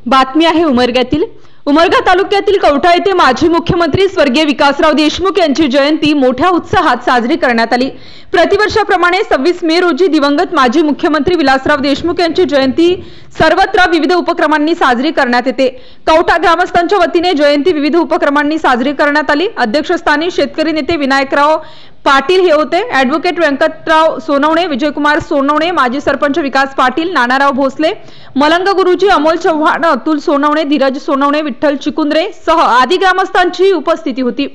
बातमी आहे उमरग्यातील। उमरगा तालुक्यातील कवठा येथे माजी मुख्यमंत्री स्वर्गीय विकासराव देशमुख यांची जयंती मोठ्या उत्साहात साजरी करण्यात आली। प्रतिवर्षाप्रमाणे 26 मे रोजी दिवंगत माजी मुख्यमंत्री विलासराव देशमुख यांची जयंती सर्वत्र विविध उपक्रमांनी साजरी करण्यात येते। कवठा ग्रामस्थांच्या वतीने जयंती विविध उपक्रमांनी साजरी करण्यात आली। अध्यक्षस्थानी शेतकरी नेते विनायकराव पाटील हे होते। ॲडव्होकेट व्यंकटराव सोनवणे, विजयकुमार सोनवणे, माजी सरपंच विकास पाटील, नानाराव भोसले, मलंग गुरुजी, अमोल चव्हाण, अतुल सोनवणे, धीरज सोनवणे, विठ्ठल चिकुंद्रे सह आदी ग्रामस्थांची उपस्थिती होती।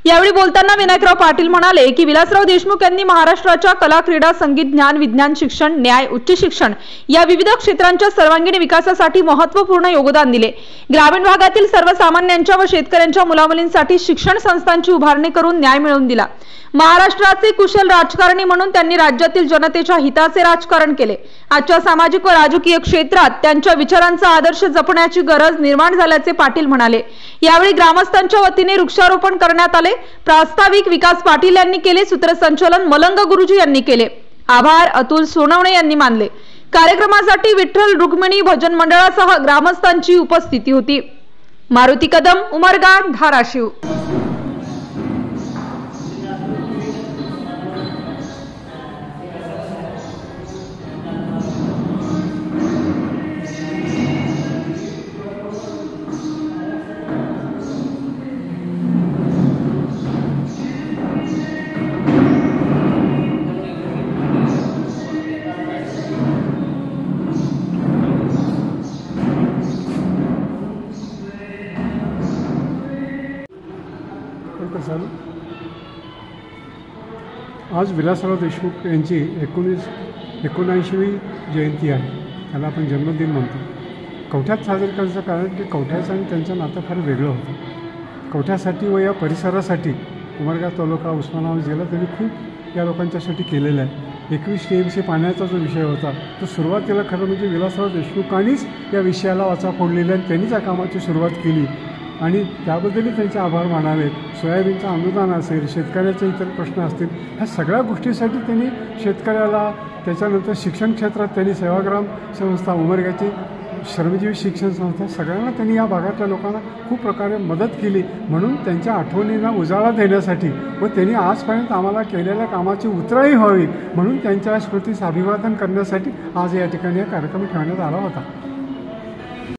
यावेळी बोलताना विनायकराव पाटील म्हणाले की विलासराव देशमुख यांनी महाराष्ट्राच्या कला, क्रीडा, संगीत, ज्ञान, विज्ञान, शिक्षण, न्याय, उच्च शिक्षण या विविध क्षेत्रांच्या सर्वांगीण विकासासाठी महत्त्वपूर्ण योगदान दिले। ग्रामीण भागातील सर्वसामान्यांच्या व शेतकऱ्यांच्या मुलामुलींसाठी शिक्षण संस्थांची उभारणी करून न्याय मिळवून दिला। महाराष्ट्राचे कुशल राजकारणी म्हणून त्यांनी राज्यातील जनतेच्या हिताचे राजकारण केले। आजच्या सामाजिक व राजकीय क्षेत्रात त्यांच्या विचारांचा आदर्श जपण्याची गरज निर्माण झाल्याचे पाटील म्हणाले। यावेळी ग्रामस्थांच्या वतीने वृक्षारोपण करण्यात आले। प्रास्ताविक विकास पाटील यांनी केले, सूत्रसंचालन मलंग गुरुजी यांनी केले। आभार अतुल सोनवणे यांनी मानले। कार्यक्रमासाठी विठ्ठल रुक्मिणी भजन मंडळासह ग्रामस्थांची उपस्थिती होती। मारुती कदम, उमरगा, धाराशिव। आज विलासराव देशमुख यांची 79वी जयंती आहे। त्याला आपण जन्मदिन म्हणतो। कवठ्यात साजरी करण्याचं कारण की कवठ्याचं आणि त्यांचं नातं फार वेगळं होतं। कवठ्यासाठी व या परिसरासाठी उमरगा तालुका, उस्मानाबाद जिल्हा त्यांनी खूप या लोकांच्यासाठी केलेलं आहे। 21 TMC पाण्याचा जो विषय होता तो सुरुवातीला खरं म्हणजे विलासराव देशमुखांनीच या विषयाला वाचा फोडलेला आणि त्यांनीच या कामाची सुरुवात केली आणि त्याबद्दलही त्यांचे आभार मानावेत। सोयाबीनचं अनुदान असेल, शेतकऱ्याचे इतर प्रश्न असतील, ह्या सगळ्या गोष्टीसाठी त्यांनी शेतकऱ्याला, त्याच्यानंतर शिक्षण क्षेत्रात त्यांनी सेवाग्राम संस्था, उमरग्याची श्रमजीवी शिक्षण संस्था, सगळ्यांना त्यांनी या भागातल्या लोकांना खूप प्रकारे मदत केली। म्हणून त्यांच्या आठवणींना उजाळा देण्यासाठी व त्यांनी आजपर्यंत आम्हाला केलेल्या कामाची उतराई व्हावी म्हणून त्यांच्या स्मृतीस अभिवादन करण्यासाठी आज या ठिकाणी हा कार्यक्रम ठेवण्यात आला होता।